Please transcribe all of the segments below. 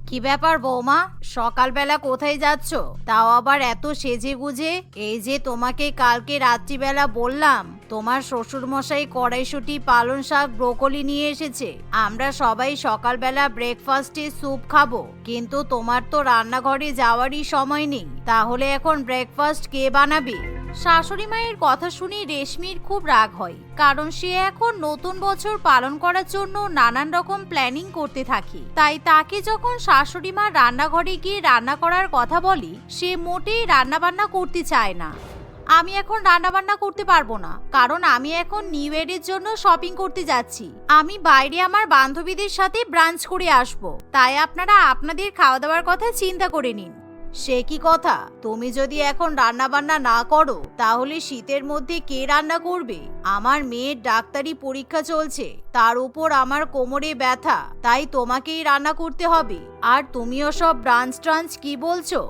কি ব্যাপার বৌমা, সকালবেলা কোথায় যাচ্ছ? তাও আবার এত সেজে গুজে? এই যে তোমাকে কালকে রাত্রিবেলা বললাম তোমার শ্বশুর মশাই কড়াইশুঁটি, পালং শাক, ব্রোকলি নিয়ে এসেছে, আমরা সবাই সকালবেলা ব্রেকফাস্টে স্যুপ খাবো, কিন্তু তোমার তো রান্নাঘরে যাওয়ারই সময় নেই। তাহলে এখন ব্রেকফাস্ট কে বানাবে? শাশুড়ি মায়ের কথা শুনে রেশমির খুব রাগ হয়, কারণ সে এখন নতুন বছর পালন করার জন্য নানান রকম প্ল্যানিং করতে থাকে। তাই তাকে যখন শাশুড়ি মা রান্নাঘরে গিয়ে রান্না করার কথা বলি, সে মোটেই রান্না বান্না করতে চায় না। আমি এখন রান্না বান্না করতে পারবো না, কারণ আমি এখন নিউ ইয়ারের জন্য শপিং করতে যাচ্ছি। আমি বাইরে আমার বান্ধবীদের সাথে ব্রাঞ্চ করে আসবো, তাই আপনারা আপনাদের খাওয়া দাওয়ার কথা চিন্তা করে নিন। সে কি কথা? তুমি যদি এখন রান্না বান্না না করো তাহলে শীতের মধ্যে কে রান্না করবে? আমার মেয়ের ডাক্তারি পরীক্ষা চলছে, তার উপর আমার কোমরে ব্যথা, তাই তোমাকেই রান্না করতে হবে। আর তুমিও সব ব্রাঞ্চ ট্রাঞ্চ কি বলছো?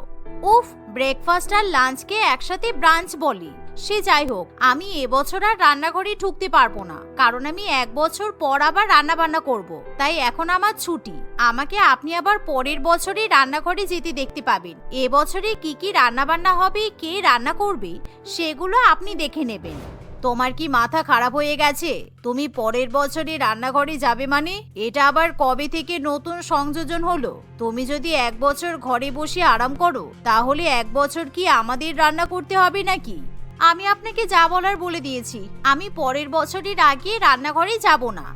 উফ, ব্রেকফাস্ট আর লাঞ্চকে একসাথে ব্রাঞ্চ বলি। সে যাই হোক, আমি এবছর আর রান্নাঘরে ঢুকতে পারবো না, কারণ আমি 1 বছর পর আবার রান্না বান্না করব। তাই এখন আমার ছুটি। আমাকে আপনি আবার পরের বছরে রান্নাঘরে যেতে দেখতে পাবেন। এবছরে কি কি রান্না বান্না হবে, কে রান্না করবে, সেগুলো আপনি দেখে নেবেন। তোমার কি মাথা খারাপ হয়ে গেছে? তুমি পরের বছরে রান্নাঘরে যাবে মানে? এটা আবার কবে থেকে নতুন সংযোজন হলো? তুমি যদি 1 বছর ঘরে বসে আরাম করো, তাহলে 1 বছর কি আমাদের রান্না করতে হবে নাকি? আমি আপনাকে যা বলার বলে দিয়েছি, আমি পরের বছরের আগে রান্নাঘরে যাব না।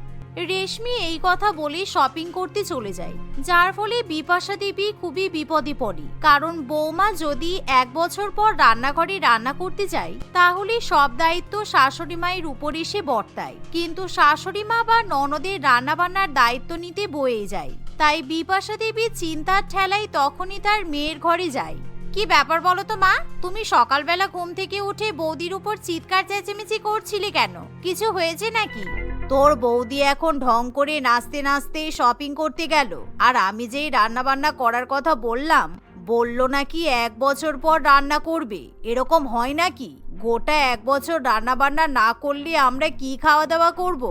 রেশমি এই কথা বলে শপিং করতে চলে যায়, যার ফলে বিপাশা দেবী খুবই বিপদে পড়ে। কারণ বৌমা যদি 1 বছর পর রান্নাঘরে রান্না করতে যায়, তাহলে সব দায়িত্ব শাশুড়ি মায়ের উপর এসে বর্তায়, কিন্তু শাশুড়ি মা বা ননদের রান্না বান্নার দায়িত্ব নিতে বয়ে যায়। তাই বিপাশা দেবী চিন্তার ঠেলায় তখনই তার মেয়ের ঘরে যায়। কি ব্যাপার বলো তো মা, তুমি সকালবেলা ঘুম থেকে উঠে বৌদির উপর চিৎকার চেঁচেমেচি করছিলে কেন? কিছু হয়েছে নাকি? তোর বৌদি এখন ঢং করে নাচতে নাচতে শপিং করতে গেল, আর আমি যেই রান্না বান্না করার কথা বললাম, বললো নাকি 1 বছর পর রান্না করবে। এরকম হয় নাকি? গোটা 1 বছর রান্না বান্না না করলে আমরা কি খাওয়া দাওয়া করব?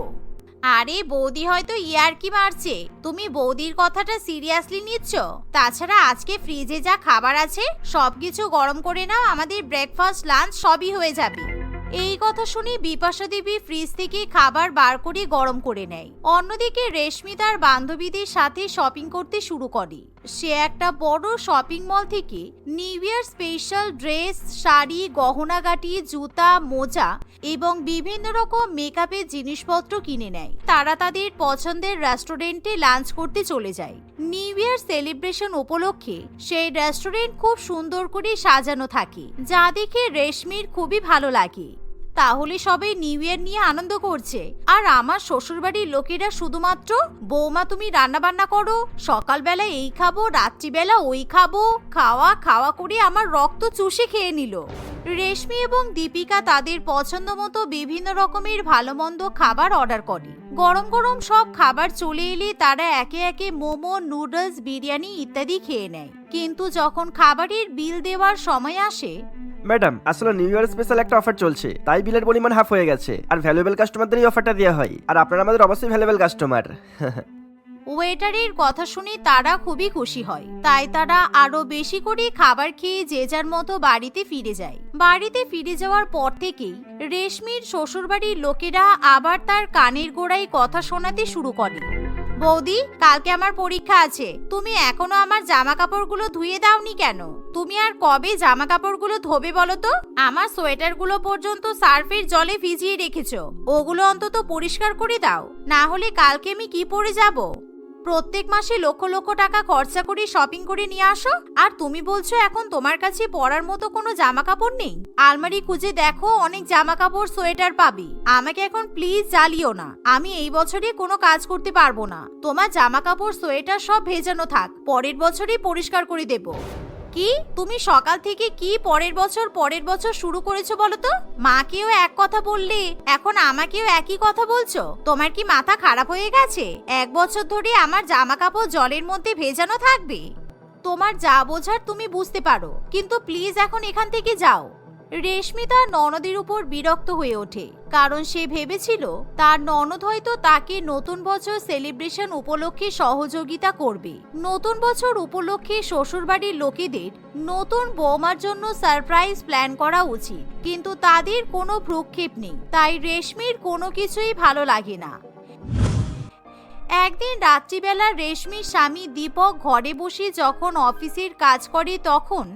আরে বৌদি হয়তো ইয়ার্কি মারছে, তুমি বৌদির কথাটা সিরিয়াসলি নিচ্ছ? তাছাড়া আজকে ফ্রিজে যা খাবার আছে সবকিছু গরম করে নাও, আমাদের ব্রেকফাস্ট লাঞ্চ সবই হয়ে যাবে। এই কথা শুনে বিপাশা দেবী ফ্রিজ থেকে খাবার বার করে গরম করে নেয়। অন্যদিকে রেশমি তার বান্ধবীদের সাথে শপিং করতে শুরু করে। সে একটা বড় শপিং মল থেকে new year special dress, sari, গহনাগাটি, জুতা, মোজা এবং বিভিন্ন রকম মেকআপের জিনিসপত্র কিনে নেয়। তারা তাদের পছন্দের রেস্টুরেন্টে লাঞ্চ করতে চলে যায়। নিউ ইয়ার সেলিব্রেশন উপলক্ষে সেই রেস্টুরেন্ট খুব সুন্দর করে সাজানো থাকে, যা দেখে রেশমির খুবই ভালো লাগে। তাহলে সবাই নিউ ইয়ার নিয়ে আনন্দ করছে, আর আমার শ্বশুরবাড়ির লোকেরা শুধুমাত্র বৌমা তুমি রান্না বান্না করো, সকালবেলা এই খাবো, রাত্রিবেলা ওই খাবো, খাওয়া খাওয়া করে আমার রক্ত চুষে খেয়ে নিল। রেশমি এবং দীপিকা তাদের পছন্দ মতো বিভিন্ন রকমের ভালো মন্দ খাবার অর্ডার করে। গরম গরম সব খাবার চলে এলে তারা একে একে মোমো, নুডলস, বিরিয়ানি ইত্যাদি খেয়ে নেয়। কিন্তু যখন খাবারের বিল দেওয়ার সময় আসে, ম্যাডাম, আসলে নিউ ইয়ার স্পেশাল একটা অফার চলছে, তাই বিলের পরিমাণ হাফ হয়ে গেছে, আর ভ্যালুয়েবল কাস্টমারদের এই অফারটা দেওয়া হয়, আর আপনারা আমাদের অবশ্যই ভ্যালুয়েবল কাস্টমার। ওয়েটারের কথা শুনে তারা খুবই খুশি হয়, তাই তারা আরো বেশি করে খাবার খেয়ে যে যার মতো বাড়িতে ফিরে যায়। বাড়িতে ফিরে যাওয়ার পর থেকেই রেশমির শ্বশুরবাড়ির লোকেরা আবার তার কানের গোড়ায় কথা শোনাতে শুরু করে। বৌদি, কালকে আমার পরীক্ষা আছে, তুমি এখনো আমার জামা কাপড়গুলো ধুয়ে দাওনি কেন? তুমি আর কবে জামা কাপড়গুলো ধোবে বলো তো? আমার সোয়েটারগুলো পর্যন্ত সার্ফের জলে ভিজিয়ে রেখেছো, ওগুলো অন্তত পরিষ্কার করে দাও, না হলে কালকে আমি কি পরে যাব? প্রত্যেক মাসে লক্ষ লক্ষ টাকা খরচা করে শপিং করে নিয়ে আসো, আর তুমি বলছো এখন তোমার কাছে পরার মতো কোনো জামা কাপড় নেই? আলমারি খুঁজে দেখো, অনেক জামা কাপড়, সোয়েটার পাবি। আমাকে এখন প্লিজ জ্বালিও না, আমি এই বছরে কোনো কাজ করতে পারবো না। তোমার জামা কাপড়, সোয়েটার সব ভেজানো থাক, পরের বছরই পরিষ্কার করে দেবো। কি তুমি সকাল থেকে কি পরের বছর শুরু করেছো বলো তো? মাকেও এক কথা বললে, এখন আমাকেও একই কথা বলছো? তোমার কি মাথা খারাপ হয়ে গেছে? 1 বছর ধরে আমার জামা কাপড় জলের মধ্যে ভেজানো থাকবে? তোমার যা বোঝার তুমি বুঝতে পারো, কিন্তু প্লিজ এখন এখান থেকে যাও। রেশমি তার ননদের উপর বিরক্ত হয়ে ওঠে, কারণ সে ভেবেছিল তার ননদ হয়তো তাকে নতুন বছর সেলিব্রেশন উপলক্ষে সহযোগিতা করবে। নতুন বছর উপলক্ষে শ্বশুরবাড়ির লোকেদের নতুন বৌমার জন্য সারপ্রাইজ প্ল্যান করা উচিত, কিন্তু তাদের কোনো ভ্রুক্ষেপ নেই, তাই রেশমির কোনো কিছুই ভালো লাগে না। একদিন রাত্রিবেলা রেশমির স্বামী দীপক ঘরে বসে যখন অফিসের কাজ করে তখন,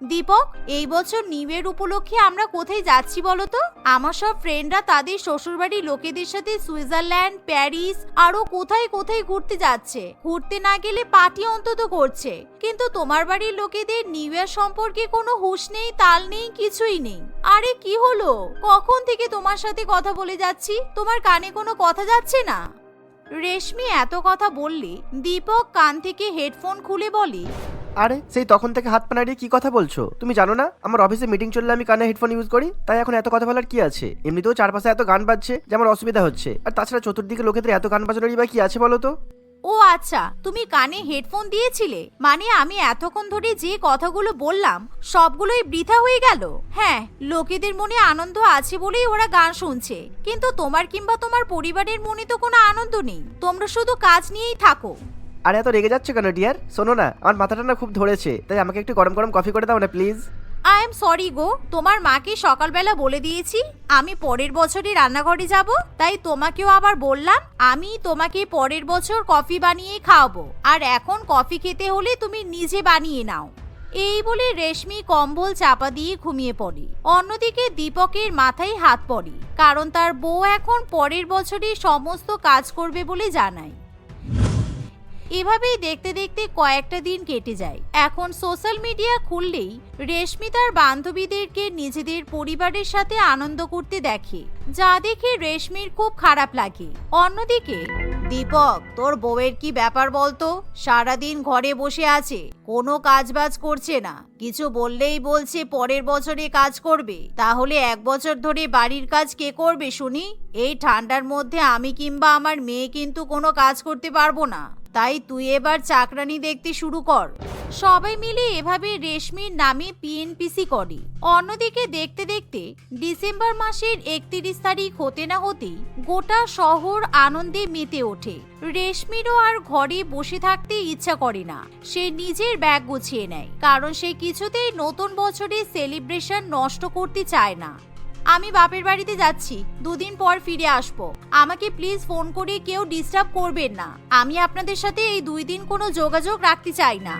দীপক, এই বছর নিউ ইয়ার উপলক্ষে আমরা কোথায় যাচ্ছি বলতো? আমার সব ফ্রেন্ডরা তাদের শ্বশুরবাড়ির লোকেদের সাথে সুইজারল্যান্ড, প্যারিস আরো কোথায় কোথায় ঘুরতে যাচ্ছে। ঘুরতে না গেলে পার্টি অন্তত করছে, কিন্তু তোমার বাড়ির লোকেদের নিউ ইয়ার সম্পর্কে কোনো হুঁশ নেই, তাল নেই, কিছুই নেই। আরে কি হলো? কখন থেকে তোমার সাথে কথা বলে যাচ্ছি, তোমার কানে কোনো কথা যাচ্ছে না? রেশমি এত কথা বললে দীপক কান থেকে হেডফোন খুলে বলে, আরে সেই তখন থেকে হাত পা নাড়িয়ে কি কথা বলছো? তুমি জানো না আমার অফিসে মিটিং চললে আমি কানে হেডফোন ইউজ করি? তাই এখন এত কথা বলার কি আছে? এমনিতেও চারপাশে এত গান বাজছে যে আমার অসুবিধা হচ্ছে, আর তাছাড়া চতুর্দিকে লোকেদের এত গান বাজানোরই বা কি আছে বলো তো? ও আচ্ছা, তুমি কানে হেডফোন দিয়েছিলে, মানে আমি এতক্ষণ ধরে যে কথাগুলো বললাম সবগুলোই বৃথা হয়ে গেল? হ্যাঁ, লোকেদের মনে আনন্দ আছে বলেই ওরা গান শুনছে, কিন্তু তোমার কিংবা তোমার পরিবারের মনে তো কোনো আনন্দ নেই, তোমরা শুধু কাজ নিয়েই থাকো। আর এত রেগে যাচ্ছে কেন ডিয়ার? শোনো না, আমার মাথাটা না খুব ধরেছে, তাই আমাকে একটু গরম গরম কফি করে দাও না প্লিজ। আই এম সরি গো, তোমার মাকে সকালবেলা বলে দিয়েছি আমি পরের বছরই রান্নাঘরে যাব, তাই তোমাকেও আবার বললাম আমি তোমাকে পরের বছর কফি বানিয়ে খাওয়াবো, আর এখন কফি খেতে হলে তুমি নিজে বানিয়ে নাও। এই বলে রেশমি কম্বল চাপা দিয়ে ঘুমিয়ে পড়ে। অন্যদিকে দীপকের মাথায় হাত পড়ে, কারণ তার বউ এখন পরের বছরই সমস্ত কাজ করবে বলে জানায়। এভাবেই দেখতে দেখতে কয়েকটা দিন কেটে যায়। এখন সোশ্যাল মিডিয়া খুললেই রেশমি তার বান্ধবীদেরকে নিজেদের পরিবারের সাথে আনন্দ করতে দেখে, যা দেখে রেশমির খুব খারাপ লাগে। অন্যদিকে দীপক, তোর বউয়ের কি ব্যাপার বলতো? সারাদিন ঘরে বসে আছে, কোনো কাজবাজ করছে না, কিছু বললেই বলছে পরের বছরে কাজ করবে। তাহলে এক বছর ধরে বাড়ির কাজ কে করবে শুনি? এই ঠান্ডার মধ্যে আমি কিংবা আমার মেয়ে কিন্তু কোনো কাজ করতে পারবো না, তাই তুই এবার চাকরানি দেখতে শুরু কর। সবাই মিলে এভাবে রেশমির নামে পিএনপিসি করে। অন্যদিকে দেখতে দেখতে ডিসেম্বর মাসের 31 তারিখ হতে না হতেই গোটা শহর আনন্দে মেতে ওঠে। রেশমিরও আর ঘরে বসে থাকতে ইচ্ছা করে না, সে নিজের ব্যাগ গুছিয়ে নেয়, কারণ সে কিছুতেই নতুন বছরের সেলিব্রেশন নষ্ট করতে চায় না। আমি বাপের বাড়িতে যাচ্ছি, 2 দিন পর ফিরে আসবো, আমাকে প্লিজ ফোন করে কেউ ডিস্টার্ব করবেন না, আমি আপনাদের সাথে এই 2 দিন কোনো যোগাযোগ রাখতে চাই না।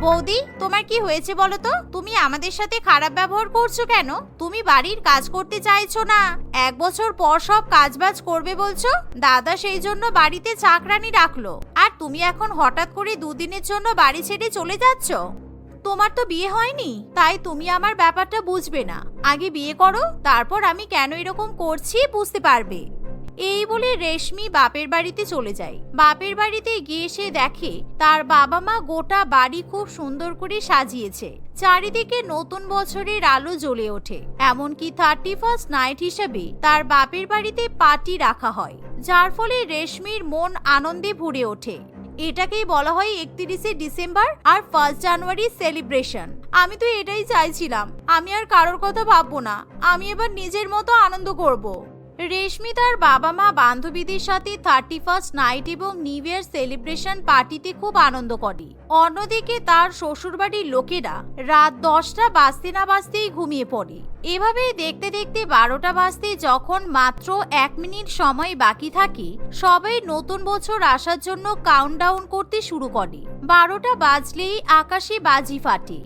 বৌদি, তোমার কি হয়েছে বলো তো? তুমি আমাদের সাথে খারাপ ব্যবহার করছো কেন? তুমি বাড়ির কাজ করতে চাইছো না, 1 বছর পর সব কাজবাজ করবে বলছো, দাদা সেই জন্য বাড়িতে চাকরানি রাখলো, আর তুমি এখন হঠাৎ করে 2 দিনের জন্য বাড়ি ছেড়ে চলে যাচ্ছ। তোমার তো বিয়ে হয়নি, তাই তুমি আমার ব্যাপারটা বুঝবে না, আগে বিয়ে করো, তারপর আমি কেন এরকম করছি বুঝতে পারবে। এই বলে রেশমি বাপের বাড়িতে চলে যায়। বাপের বাড়িতে গিয়ে সে দেখে তার বাবা মা গোটা বাড়ি খুব সুন্দর করে সাজিয়েছে, চারিদিকে নতুন বছরের আলো জ্বলে ওঠে। এমনকি 31st নাইট হিসেবে তার বাপের বাড়িতে পার্টি রাখা হয়, যার ফলে রেশমির মন আনন্দে ভরে ওঠে। এটাকেই বলা হয় 31শে ডিসেম্বর আর 1 জানুয়ারি সেলিব্রেশন। আমি তো এটাই চাইছিলাম, আমি আর কারোর কথা ভাববো না, আমি এবার নিজের মতো আনন্দ করব। রেশমি তার বাবা মা বান্ধবীদের সাথে 31st নাইট এবং নিউ ইয়ার সেলিব্রেশন পার্টিতে খুব আনন্দ করে। অন্যদিকে তার শ্বশুরবাড়ির লোকেরা রাত 10টা বাজতে না বাজতেই ঘুমিয়ে পড়ে। এভাবেই দেখতে দেখতে 12টা বাজতে যখন মাত্র 1 মিনিট সময় বাকি থাকে, সবাই নতুন বছর আসার জন্য কাউন্টডাউন করতে শুরু করে। 12টা বাজলেই আকাশে বাজি ফাটে।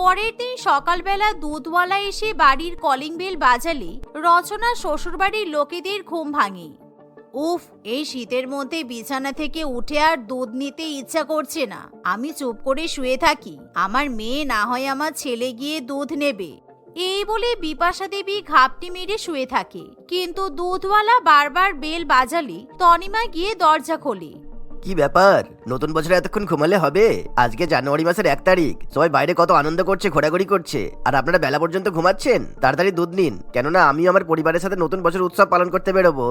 পরের দিন সকালবেলা দুধওয়ালা এসে বাড়ির কলিং বেল বাজালে রচনা শ্বশুরবাড়ির লোকেদের ঘুম ভাঙে। উফ, এই শীতের মধ্যে বিছানা থেকে উঠে আর দুধ নিতে ইচ্ছা করছে না, আমি চুপ করে শুয়ে থাকি, আমার মেয়ে না হয় আমার ছেলে গিয়ে দুধ নেবে। এই বলে বিপাশা দেবী ঘাপটি মেরে শুয়ে থাকে, কিন্তু দুধওয়ালা বারবার বেল বাজালে তনিমা গিয়ে দরজা খোলে। কি ব্যাপার, নতুন বছরে এতক্ষণ ঘুমালে হবে? আজকে জানুয়ারি মাসের 1 তারিখ, সবাই বাইরে কত আনন্দ করছে, ঘোরাঘুরি করছে, আর আপনারা বেলা পর্যন্ত ঘুমাচ্ছেন। তাড়াতাড়ি দুধ নিন, কেননা আমি আমার পরিবারের সাথে নতুন বছর উৎসব পালন করতে বেরোবো।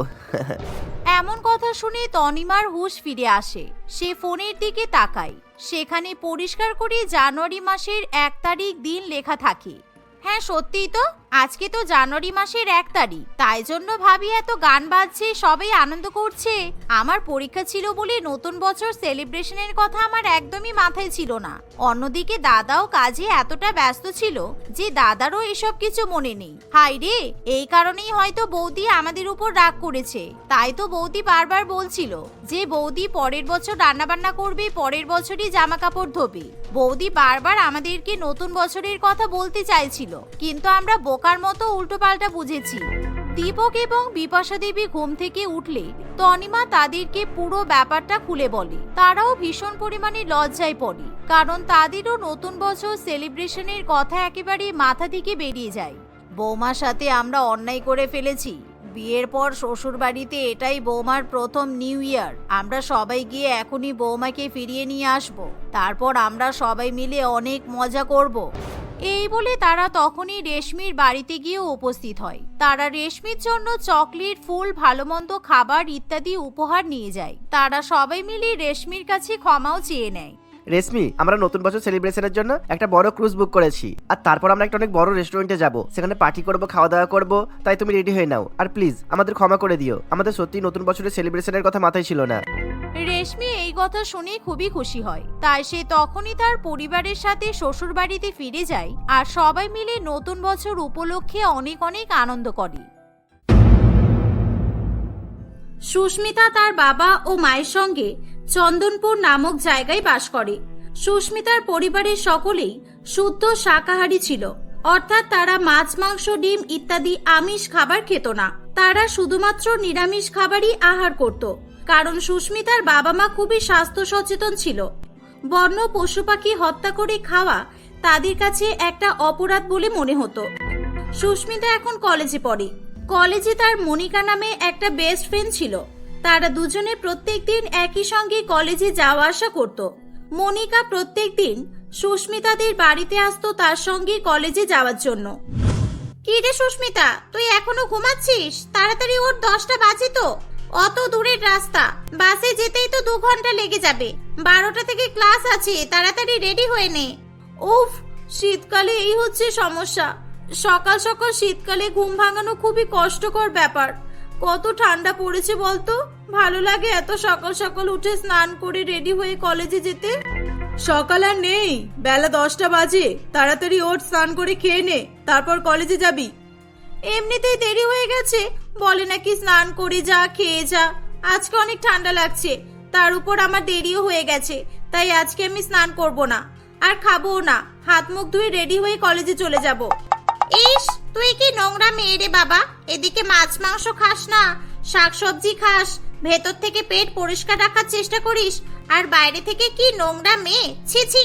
এমন কথা শুনে তনিমার হুঁশ ফিরে আসে। সে ফোনের দিকে তাকায়। সেখানে পরিষ্কার করে জানুয়ারি মাসের 1 তারিখ দিন লেখা থাকে। হ্যাঁ সত্যিই তো, আজকে তো জানুয়ারি মাসের 1 তারিখ, তাই জন্য ভাবি এত গান বাজছে, সবাই আনন্দ করছে। আমার পরীক্ষা ছিল বলে নতুন বছর সেলিব্রেশনের কথা আমার একদমই মাথায় ছিল না। অন্যদিকে দাদাও কাজে এতটা ব্যস্ত ছিল যে দাদারও এসব কিছু মনে নেই। হাই রে, এই কারণেই হয়তো বৌদি আমাদের উপর রাগ করেছে। তাই তো বৌদি বারবার বলছিল যে বৌদি পরের বছর রান্নাবান্না করবে, পরের বছরই জামা কাপড় ধোবে। বৌদি বারবার আমাদেরকে নতুন বছরের কথা বলতে চাইছিল, কিন্তু আমরা বোকার মতো উল্টোপাল্টা বুঝেছি। দীপক এবং বিপাশা দেবী ঘুম থেকে উঠলে তনিমা তাদেরকে পুরো ব্যাপারটা খুলে বলে। তারাও ভীষণ পরিমাণে লজ্জায় পড়ে, কারণ তাদেরও নতুন বছর সেলিব্রেশনের কথা একেবারে মাথা থেকে বেরিয়ে যায়। বৌমার সাথে আমরা অন্যায় করে ফেলেছি। বিয়ের পর শ্বশুর বাড়িতে এটাই বৌমার প্রথম নিউ ইয়ার। আমরা সবাই গিয়ে এখনই বৌমাকে ফিরিয়ে নিয়ে আসব, তারপর আমরা সবাই মিলে অনেক মজা করব। এই বলে তারা তখনই রেশমির বাড়িতে গিয়ে উপস্থিত হয়। তারা রেশমির জন্য চকলেট, ফুল, ভালো মন্দ খাবার ইত্যাদি উপহার নিয়ে যায়। তারা সবাই মিলে রেশমির কাছে ক্ষমাও চেয়ে নেয়। রেশমি, আমরা নতুন বছর সেলিব্রেশনের জন্য একটা বড় ক্রুজ বুক করেছি, আর তারপর আমরা একটা অনেক বড় রেস্টুরেন্টে যাব, সেখানে পার্টি করব, খাওয়া দাওয়া করব। তাই তুমি রেডি হয়ে নাও, আর প্লিজ আমাদের ক্ষমা করে দিও। আমাদের সত্যি নতুন বছরের সেলিব্রেশনের কথা মাথায় ছিল না। রেশমি এই কথা শুনে খুবই খুশি হয়। তাই সে তখনই তার পরিবারের সাথে শ্বশুর বাড়িতে ফিরে যায়, আর সবাই মিলে নতুন বছর উপলক্ষে অনেক অনেক আনন্দ করে। সুস্মিতা তার বাবা ও মায়ের সঙ্গে চন্দনপুর নামক জায়গায় বাস করে। সুস্মিতার পরিবারের সকলেই শুদ্ধ শাকাহারী ছিল, অর্থাৎ তারা মাছ, মাংস, ডিম ইত্যাদি আমিষ খাবার খেত না। তারা শুধুমাত্র নিরামিষ খাবারই আহার করত, কারণ সুস্মিতার বাবা মা খুবই স্বাস্থ্য সচেতন ছিল। বন্য পশু পাখি হত্যা করে খাওয়া তাদের কাছে একটা অপরাধ বলে মনে হতো। সুস্মিতা এখন কলেজে পড়ে। কলেজে তার মনিকা নামে একটা বেস্ট ফ্রেন্ড ছিল। তারা দুজনে প্রত্যেকদিন একই সঙ্গে কলেজে যাওয়া আসা করত। মনিকা প্রত্যেকদিন সুস্মিতাদের বাড়িতে আসতো তার সঙ্গে কলেজে যাওয়ার জন্য। কি রে সুস্মিতা, তুই এখনো ঘুমাচ্ছিস? তাড়াতাড়ি ওর, 10টা বাজে তো। অত দূরের রাস্তা, বাসে যেতেই তো 2 ঘন্টা লেগে যাবে। 12টা থেকে ক্লাস আছে, তাড়াতাড়ি রেডি হয়ে নে। উফ, শীতকালে এই হচ্ছে সমস্যা। সকাল সকাল শীতকালে ঘুম ভাঙানো খুবই কষ্টকর ব্যাপার। কত ঠান্ডা পড়েছে বলতো? ভালো লাগে এত সকাল সকাল উঠে স্নান করে রেডি হয়ে কলেজে যেতে? সকাল আর নেই, বেলা 10টা বাজে। তাড়াতাড়ি ওঠ, স্নান করে খেয়ে নে, তারপর কলেজে যাবি। এমনিতেই দেরি হয়ে গেছে, বলে নাকি স্নান করে যা, খেয়ে যা। আজকে অনেক ঠান্ডা লাগছে, তার উপর আমার দেরিও হয়ে গেছে, তাই আজকে আমি স্নান করব না আর খাবো না। হাত মুখ ধুয়ে রেডি হয়ে কলেজে চলে যাব। ইস, তুই কি নোংরা মেয়ে রে বাবা। এদিকে মাছ মাংস খাস না, শাকসবজি খাস, ভেতর থেকে পেট পরিষ্কার রাখার চেষ্টা করিস, আর বাইরে থেকে কি নোংরা মেয়ে। ছি ছি।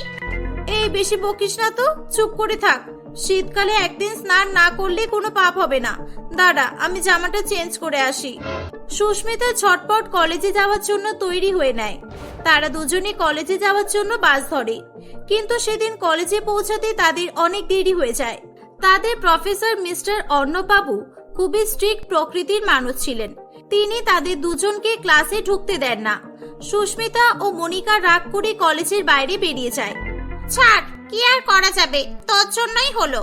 এই বেশি বকিস না তো, চুপ করে থাক। শীতকালে একদিন স্নান না করলে কোনো পাপ হবে না। দাঁড়া, আমি জামাটা চেঞ্জ করে আসি। সুস্মিতা ঝটপট কলেজে যাওয়ার জন্য তৈরি হয়ে নেয়। তারা দুজনে কলেজে যাওয়ার জন্য বাস ধরে, কিন্তু সেদিন কলেজে পৌঁছাতে তাদের অনেক দেরি হয়ে যায়। তাদের প্রফেসর মিস্টার অর্ণববাবু খুবই স্ট্রিক্ট প্রকৃতির মানুষ ছিলেন। তিনি তাদের দুজনকে ক্লাসে ঢুকতে দেন না। সুস্মিতা ও মনিকা রাগ করে কলেজের বাইরে বেরিয়ে যায়। ছাড়, কি আর করা যাবে, তোর জন্যই হলো।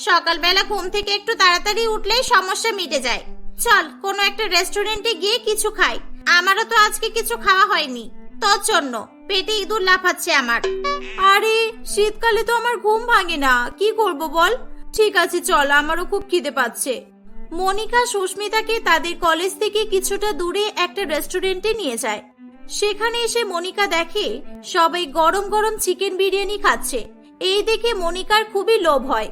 সকালবেলা ঘুম থেকে একটু তাড়াতাড়ি উঠলেই সমস্যা মিটে যায়। চল, কোনো একটা রেস্টুরেন্টে গিয়ে কিছু খাই। আমারও তো আজকে কিছু খাওয়া হয়নি, তোর জন্য পেটে ইঁদুর লাফাচ্ছে আমার। আরে শীতকালে তো আমার ঘুম ভাঙে না, কি করব বল? ঠিক আছে চল, আমারও খুব খিদে পাচ্ছে। মনিকা সুস্মিতাকে তাদের কলেজ থেকে কিছুটা দূরে একটা রেস্টুরেন্টে নিয়ে যায়। সেখানে এসে মনিকা দেখে সবাই গরম গরম চিকেন বিরিয়ানি খাচ্ছে। এই দেখে মনিকার খুবই লোভ হয়।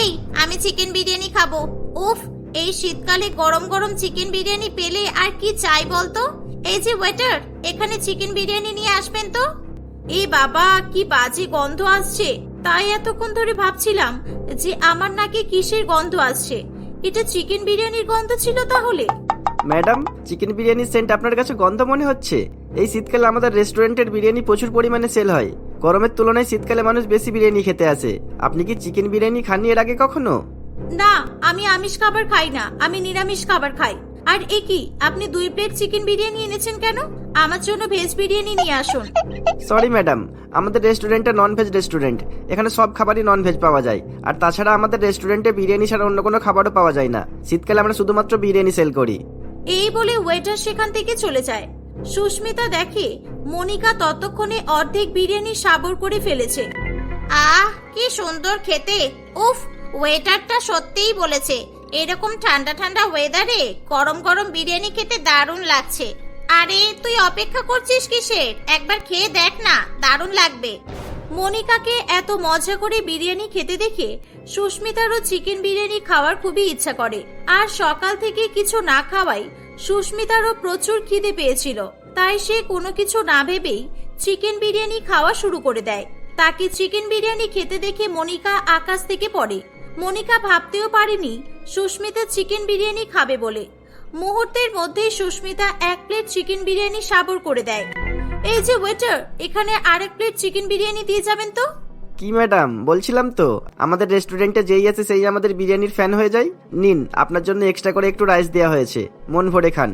এই, আমি চিকেন বিরিয়ানি খাবো। উফ, এই শীতকালে গরম গরম চিকেন বিরিয়ানি পেলে আর কি চাই বলতো? এই যে ওয়েটার, এখানে চিকেন বিরিয়ানি নিয়ে আসবেন তো। এই বাবা, কি বাজে গন্ধ আসছে। তাই এতক্ষণ ধরে ভাবছিলাম যে আমার নাকে কিসের গন্ধ আসছে। এটা চিকেন বিরিয়ানির গন্ধ ছিল তাহলে। ম্যাডাম, চিকেন বিরিয়ানির সেন্ট আপনার কাছে গন্ধ মনে হচ্ছে? এই শীতকালে আমাদের রেস্টুরেন্টের বিরিয়ানি প্রচুর পরিমাণে সেল হয়। গরমের তুলনায় শীতকালে মানুষ বেশি বিরিয়ানি খেতে আসে। আপনি কি চিকেন বিরিয়ানি খাননি এর আগে কখনো? না, আমি আমিষ খাবার খাই না, আমি নিরামিষ খাবার খাই। আর এ কি, আপনি 2 প্লেট চিকেন বিরিয়ানি এনেছেন কেন? আমার জন্য ভেজ বিরিয়ানি নিয়ে আসুন। সরি ম্যাডাম, আমাদের রেস্টুরেন্টটা নন ভেজ রেস্টুরেন্ট। এখানে সব খাবারই নন ভেজ পাওয়া যায়। আর তাছাড়া আমাদের রেস্টুরেন্টে বিরিয়ানি ছাড়া অন্য কোনো খাবারও পাওয়া যায় না। শীতকালে আমরা শুধুমাত্র বিরিয়ানি সেল করি। এই বলে ওয়েটার সেখান থেকে চলে যায়। সুস্মিতা দেখে মনিকা ততক্ষণে অর্ধেক বিরিয়ানি সাবর করে ফেলেছে। আহ, কি সুন্দর খেতে! উফ, ওয়েটারটা সত্যিই বলেছে, এরকম ঠান্ডা ঠান্ডা ওয়েদারে গরম গরম বিরিয়ানি খেতে দারুণ লাগছে। আরে তুই অপেক্ষা করছিস কিসের? একবার খেয়ে দেখ না, দারুণ লাগবে। মনিকাকে এত মজা করে বিরিয়ানি খেতে দেখে সুস্মিতারও চিকেন বিরিয়ানি খাওয়ার খুবই ইচ্ছা করে। আর সকাল থেকে কিছু না খাওয়াই সুস্মিতারও প্রচুর খিদে পেয়েছিল। তাই সে কোনো কিছু না ভেবেই চিকেন বিরিয়ানি খাওয়া শুরু করে দেয়। তাকে চিকেন বিরিয়ানি খেতে দেখে মনিকা আকাশ থেকে পড়ে। মনিকা ভাবতেও পারেনি সুস্মিতা চিকেন বিরিয়ানি খাবে বলে। মুহূর্তের মধ্যেই সুস্মিতা 1 প্লেট চিকেন বিরিয়ানি সাবর করে দেয়। এই যে ওয়েটার, এখানে আরেক প্লেট চিকেন বিরিয়ানি দিয়ে যাবেন তো। কি ম্যাডাম, বলছিলাম তো আমাদের রেস্টুরেন্টে যেই আছে সেই আমাদের বিরিয়ানির ফ্যান হয়ে যায়। নিন, আপনার জন্য এক্সট্রা করে একটু রাইস দেওয়া হয়েছে, মন ভরে খান।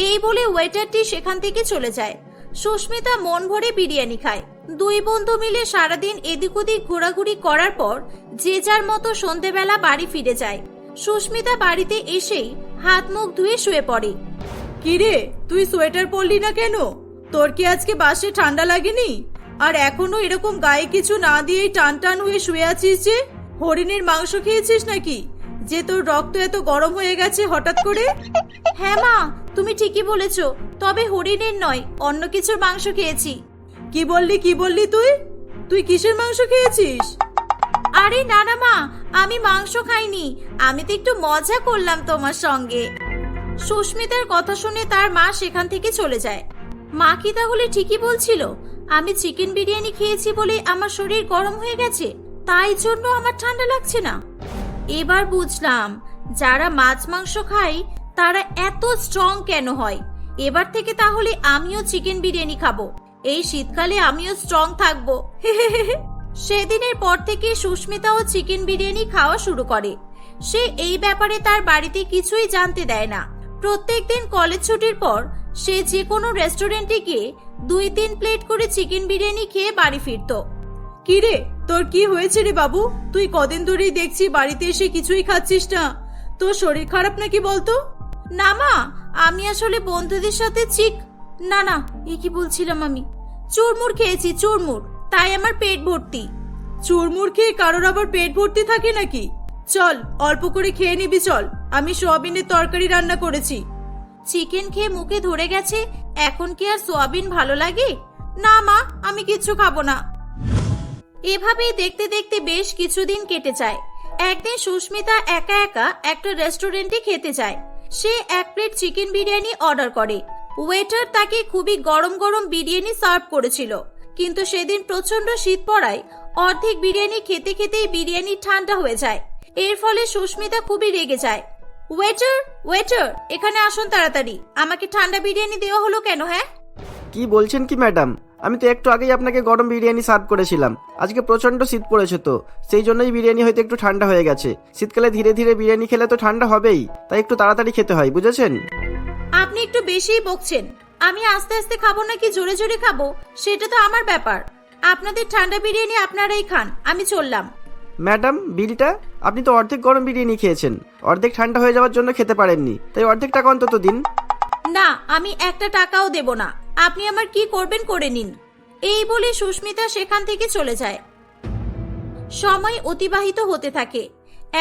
এই বলে ওয়েটারটি সেখান থেকে চলে যায়। সুস্মিতা মন ভরে বিরিয়ানি খায়। 2 বন্ধু মিলে সারাদিন এদিক ওদিক ঘোরাঘুরি করার পর যে যার মতো সন্ধেবেলা বাড়ি ফিরে যায়। সুস্মিতা বাড়িতে এসেই হাত মুখ ধুয়ে শুয়ে পড়ে। কিরে, তুই সোয়েটার পরলি না কেন? তোর কি আজকে বাসে ঠান্ডা লাগেনি? আর এখনো এরকম গায়ে কিছু না দিয়েই টান টান হয়ে শুয়ে আছিস যে? হরিণের মাংস খেয়েছিস নাকি, যে তোর রক্ত এত গরম হয়ে গেছে হঠাৎ করে? হ্যাঁ মা, তুমি ঠিকই বলেছো, তবে হরিণের নয়, অন্য কিছুর মাংস খেয়েছি। কি বললি তুই কিসের মাংস খেয়েছিস? আরে না না মা, আমি মাংস খাইনি, আমি তো একটু মজা করলাম তোমার সঙ্গে। সুস্মিতার কথা শুনে তার মা সেখান থেকে চলে যায়। মা কি তাহলে ঠিকই বলছিল? আমি চিকেন বিরিয়ানি খেয়েছি বলে আমার শরীর গরম হয়ে গেছে, তাই জন্য আমার ঠান্ডা লাগছে না। এবার বুঝলাম যারা মাছ মাংস খায় তারা এত স্ট্রং কেন হয়। এবার থেকে তাহলে আমিও চিকেন বিরিয়ানি খাবো। এই শীতকালে আমিও স্ট্রং থাকবো। সেদিনের পর থেকে সুস্মিতাও চিকেন বিরিয়ানি খাওয়া শুরু করে। সে এই ব্যাপারে তার বাড়িতে কিছুই জানতে দেয় না। প্রত্যেকদিন কলেজ ছুটির পর সে যে কোনো রেস্টুরেন্টে গিয়ে 2-3 প্লেট করে চিকেন বিরিয়ানি খেয়ে বাড়ি ফিরত। কি রে, তোর কি হয়েছে রে বাবু? তুই কদিন ধরেই দেখছি বাড়িতে এসে কিছুই খাচ্ছিস না। তোর শরীর খারাপ নাকি বলতো? না মা, আমি আসলে বন্ধুদের সাথে না, এ কি বলছিলাম আমি? চুরমুর খেয়েছি, চুরমুর, তাই আমার পেট ভর্তি। চুরমুর খেয়ে কারোর আবার পেট ভর্তি থাকে নাকি? চল অল্প করে খেয়ে নিবি, চল, আমি সোয়াবিনের তরকারি রান্না করেছি। চিকেন খেয়ে মুখে ধরে গেছে, এখন কি আর সোয়াবিন ভালো লাগে? না মা, আমি কিচ্ছু খাবো না। এভাবেই দেখতে দেখতে বেশ কিছুদিন কেটে যায়। একদিন সুস্মিতা একা একা একটা রেস্টুরেন্টে খেতে যায়। সে 1 প্লেট চিকেন বিরিয়ানি অর্ডার করে। ওয়েটার তাকে খুবই গরম গরম বিরিয়ানি সার্ভ করেছিল, কিন্তু সেদিন প্রচন্ড শীত পড়ায় অর্ধেক বিরিয়ানি খেতে খেতেই বিরিয়ানি ঠান্ডা হয়ে যায়। এর ফলে সুস্মিতা খুবই রেগে যায়। ওয়েটার, এখানে আসুন তাড়াতাড়ি, আমাকে ঠান্ডা বিরিয়ানি দেওয়া হলো কেন? হ্যাঁ, কি বলছেন কি ম্যাডাম? আমি তো একটু আগেই আপনাকে গরম বিরিয়ানি সার্ভ করেছিলাম। আজকে প্রচন্ড শীত পড়েছে, তো সেই জন্যই বিরিয়ানি হয়তো একটু ঠান্ডা হয়ে গেছে। শীতকালে ধীরে ধীরে বিরিয়ানি খেলে তো ঠান্ডা হবেই, তাই একটু তাড়াতাড়ি খেতে হয়, বুঝেছেন? আপনি একটু বেশিই বকছেন। আমি আস্তে আস্তে খাবো নাকি জোরে জোরে খাবো সেটা তো আমার ব্যাপার। আপনাদের ঠান্ডা বিরিয়ানি আপনারাই খান, আমি চললাম। ম্যাডাম, বিলটা? আপনি তো অর্ধেক গরম বিরিয়ানি খেয়েছেন, অর্ধেক ঠান্ডা হয়ে যাওয়ার জন্য খেতে পারেননি, তাই অর্ধেক টাকা অন্তত দিন। না, আমি একটা টাকাও দেব না, আপনি আমার কি করবেন করে নিন। এই বলে সুস্মিতা সেখান থেকে চলে যায়। সময় অতিবাহিত হতে থাকে।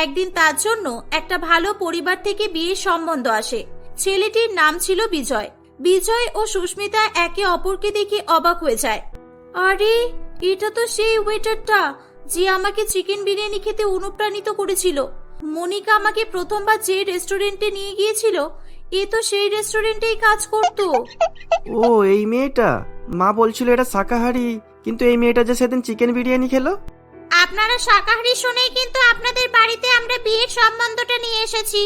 একদিন তার জন্য একটা ভালো পরিবার থেকে বিয়ের সম্বন্ধ আসে। ছেলেটির নাম ছিল বিজয়। বিজয় ও সুস্মিতা একে অপরকে দেখে অবাক হয়ে যায়। আরে, এটা তো সেই ওয়েটারটা যে আমাকে চিকেন বিরিয়ানি খেতে অনুপ্রাণিত করেছিল। মনিকা আমাকে প্রথমবার যে রেস্টুরেন্টে নিয়ে গিয়েছিল, এ তো সেই রেস্টুরেন্টেই কাজ করত। ও, এই মেয়েটা। মা বলছিল এটা শাকাহারি, কিন্তু এই মেয়েটা যে সেদিন চিকেন বিরিয়ানি খেলো। আপনারা শাকাহারি শুনেই কিন্তু আপনাদের বাড়িতে আমরা বিয়ের সম্বন্ধটা নিয়ে এসেছি।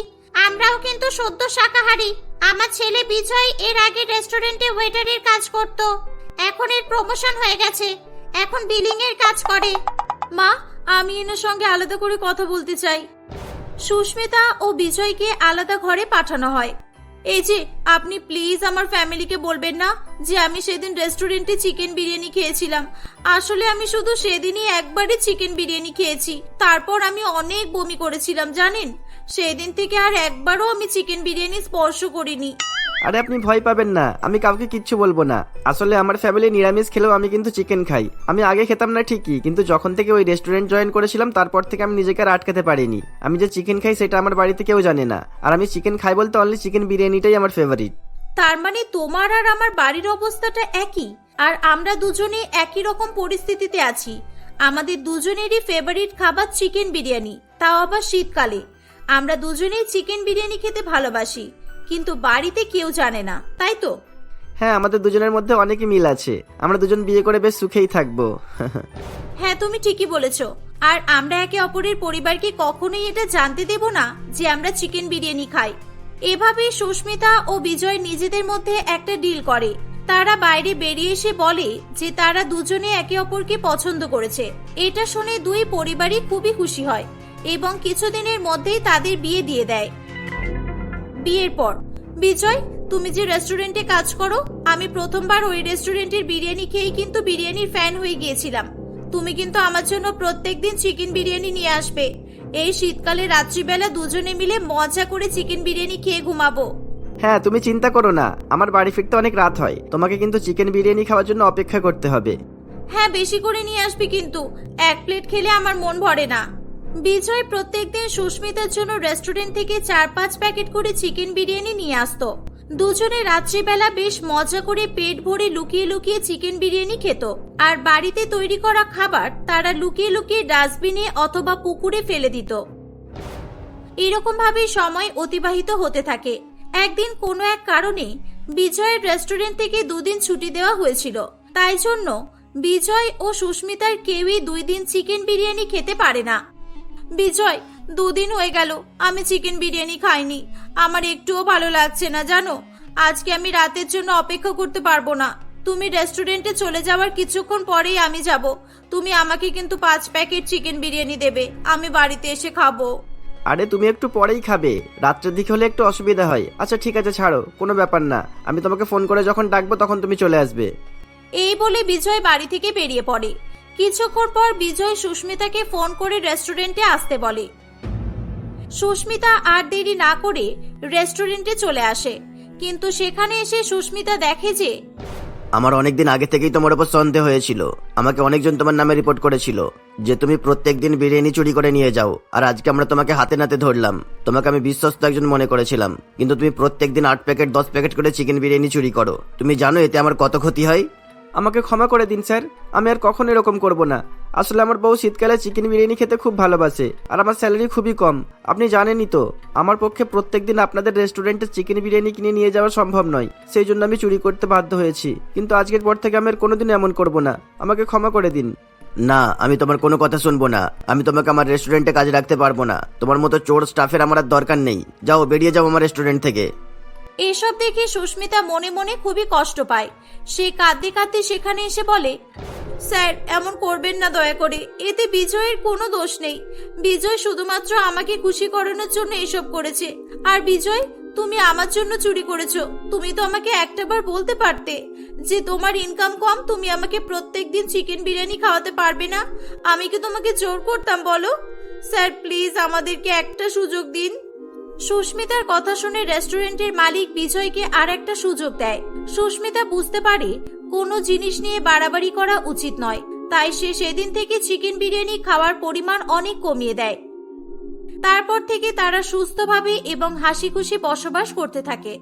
আমরাও কিন্তু সদ্য শাকাহারি, আমার ছেলে বিজয় এর আগে রেস্টুরেন্টে ওয়েটারের কাজ করত, এখন এর প্রমোশন হয়ে গেছে, এখন বিলিং এর কাজ করে। মা, আমি এনার সঙ্গে আলাদা করে কথা বলতে চাই। সুস্মিতা ও বিজয়কে আলাদা ঘরে পাঠানো হয়। এই যে, আপনি প্লিজ আমার ফ্যামিলিকে বলবেন না যে আমি সেদিন রেস্টুরেন্টে চিকেন বিরিয়ানি খেয়েছিলাম। আসলে আমি শুধু সেদিনই একবারই চিকেন বিরিয়ানি খেয়েছি, তারপর আমি অনেক বমি করেছিলাম জানেন। সেদিন থেকে আর একবারও আমি চিকেন বিরিয়ানি স্পর্শ করিনি। আরে আপনি ভয় পাবেন না, আমি কাউকে কিচ্ছু বলবো না। আসলে আমার ফ্যামিলি নিরামিষ খেলেও আমি কিন্তু চিকেন খাই। আমি আগে খেতাম না ঠিকই, কিন্তু যখন থেকে ওই রেস্টুরেন্ট জয়েন করেছিলাম তারপর থেকে আমি নিজেকে আর আটকাতে পারিনি। আমি যে চিকেন খাই সেটা আমার বাড়িতে কেউ জানে না, আর আমি চিকেন খাই বলতে অনলি চিকেন বিরিয়ানিটাই আমার ফেভারিট। তার মানে তোমার আর আমার বাড়ির অবস্থাটা একই, আর আমরা দুজনে একই রকম পরিস্থিতিতে আছি। আমাদের দুজনেরই ফেভারিট খাবার চিকেন বিরিয়ানি, তাও আবার শীতকালে। আমরা দুজনেই চিকেন বিরিয়ানি খেতে ভালোবাসি, কিন্তু বাড়িতে কেউ জানে না, তাই তো? হ্যাঁ, আমাদের দুজনের মধ্যে অনেকই মিল আছে। আমরা দুজন বিয়ে করে বেশ সুখেই থাকবো। হ্যাঁ, তুমি ঠিকই বলেছো। আর আমরা একে অপরের পরিবারকে কখনোই এটা জানতে দেব না যে আমরা চিকেন বিরিয়ানি খাই। এভাবেই সুস্মিতা ও বিজয় নিজেদের মধ্যে একটা ডিল করে। তারা বাইরে বেরিয়ে এসে বলে যে তারা দুজনে একে অপরকে পছন্দ করেছে। এটা শুনে দুই পরিবারই খুবই খুশি হয় এবং কিছুদিনের মধ্যেই তাদের বিয়ে দিয়ে দেয়। বিয়ের পর বিজয়, তুমি যে রেস্টুরেন্টে কাজ করো, আমি প্রথমবার ওই রেস্টুরেন্টের বিরিয়ানি খেয়েই কিন্তু বিরিয়ানির ফ্যান হয়ে গিয়েছিলাম। তুমি কিন্তু আমার জন্য প্রত্যেকদিন চিকেন বিরিয়ানি নিয়ে আসবে। এই শীতকালে রাত্রিবেলা দুজনে মিলে মজা করে চিকেন বিরিয়ানি খেয়ে ঘুমাবো। হ্যাঁ, তুমি চিন্তা করো না, আমার বাড়ি ফিরতে অনেক রাত হয়, তোমাকে কিন্তু চিকেন বিরিয়ানি খাওয়ার জন্য অপেক্ষা করতে হবে। হ্যাঁ, বেশি করে নিয়ে আসবি, কিন্তু এক প্লেট খেলে আমার মন ভরে না। বিজয় প্রত্যেকদিন সুস্মিতার জন্য রেস্টুরেন্ট থেকে 4-5 প্যাকেট করে চিকেন বিরিয়ানি নিয়ে আসতো। দুজনে রাত্রিবেলা বেশ মজা করে পেট ভরে লুকিয়ে লুকিয়ে চিকেন বিরিয়ানি খেত। আর বাড়িতে তৈরি করা খাবার তারা লুকিয়ে লুকিয়ে ডাস্টবিনে অথবা পুকুরে ফেলে দিত। এরকম ভাবে সময় অতিবাহিত হতে থাকে। একদিন কোনো এক কারণে বিজয়ের রেস্টুরেন্ট থেকে 2 দিন ছুটি দেওয়া হয়েছিল। তাই জন্য বিজয় ও সুস্মিতার কেউই 2 দিন চিকেন বিরিয়ানি খেতে পারে না। বিজয়, 2 দিন হয়ে গেল আমি চিকেন বিরিয়ানি খাইনি। আমার একটুও ভালো লাগছে না জানো। আজকে আমি রাতের জন্য অপেক্ষা করতে পারবো না। তুমি রেস্টুরেন্টে চলে যাওয়ার কিছুক্ষণ পরেই আমি যাব। তুমি আমাকে কিন্তু 5 প্যাকেট চিকেন বিরিয়ানি দেবে, আমি বাড়িতে এসে খাবো। আরে তুমি একটু পরেই খাবে, রাত্রের দিকে হলে একটু অসুবিধা হয়। আচ্ছা ঠিক আছে, ছাড়ো, কোনো ব্যাপার না। আমি তোমাকে ফোন করে যখন ডাকবো তখন তুমি চলে আসবে। এই বলে বিজয় বাড়ি থেকে বেরিয়ে পড়ে। কিছুক্ষণ পর বিজয় সুস্মিতাকে ফোন করে রেস্টুরেন্টে আসতে বলে। সুস্মিতা আর দেরি না করে রেস্টুরেন্টে চলে আসে, কিন্তু সেখানে এসে সুস্মিতা দেখে যে আমার অনেকদিন আগে থেকেই তোমার উপর সন্দেহ হয়েছিল। আমাকে অনেকজন তোমার নামে রিপোর্ট করেছিল যে তুমি প্রত্যেকদিন বিরিয়ানি চুরি করে নিয়ে যাও, আর আজকে আমরা তোমাকে হাতে নাতে ধরলাম। তোমাকে আমি বিশ্বস্ত একজন মনে করেছিলাম, কিন্তু তুমি প্রত্যেকদিন 8 প্যাকেট 10 প্যাকেট করে চিকেন বিরিয়ানি চুরি করো। তুমি জানো এতে আমার কত ক্ষতি হয়? আমাকে ক্ষমা করে দিন স্যার, আমি আর কখনো এরকম করব না। আসলে আমার বউ শীতকালে চিকেন বিরিয়ানি খেতে খুব ভালোবাসে, আর আমার স্যালারি খুবই কম। আপনি জানেনই তো, আমার পক্ষে প্রত্যেকদিন আপনাদের রেস্টুরেন্টে চিকেন বিরিয়ানি কিনে নিয়ে যাওয়া সম্ভব নয়। সেই জন্য আমি চুরি করতে বাধ্য হয়েছি, কিন্তু আজকের পর থেকে আমি আর কোনোদিন এমন করব না। আমাকে ক্ষমা করে দিন। না, আমি তোমার কোনো কথা শুনবো না। আমি তোমাকে আমার রেস্টুরেন্টে কাজে রাখতে পারবো না। তোমার মতো চোর স্টাফের আমার আর দরকার নেই। যাও, বেরিয়ে যাও আমার রেস্টুরেন্ট থেকে। এসব দেখে সুস্মিতা মনে মনে খুবই কষ্ট পায়। সে কাঁদতে কাঁদতে সেখানে এসে বলে, স্যার এমন করবেন না দয়া করে, এতে বিজয়ের কোনো দোষ নেই। বিজয় শুধুমাত্র আমাকে খুশি করানোর জন্য এসব করেছে। আর বিজয়, তুমি আমার জন্য চুরি করেছো। তুমি তো আমাকে একটাবার বলতে পারতে যে তোমার ইনকাম কম, তুমি আমাকে প্রত্যেকদিন চিকেন বিরিয়ানি খাওয়াতে পারবে না। আমি কি তোমাকে জোর করতাম বলো? স্যার প্লিজ আমাদেরকে একটা সুযোগ দিন। সুস্মিতার কথা শুনে রেস্টুরেন্টের মালিক বিজয়কে আর একটা সুযোগ দেয়। সুস্মিতা বুঝতে পারে কোনো জিনিস নিয়ে বাড়াবাড়ি করা উচিত নয়, তাই সে সেদিন থেকে চিকেন বিরিয়ানি খাওয়ার পরিমাণ অনেক কমিয়ে দেয়। তারপর থেকে তারা সুস্থভাবে এবং হাসি খুশি বসবাস করতে থাকে।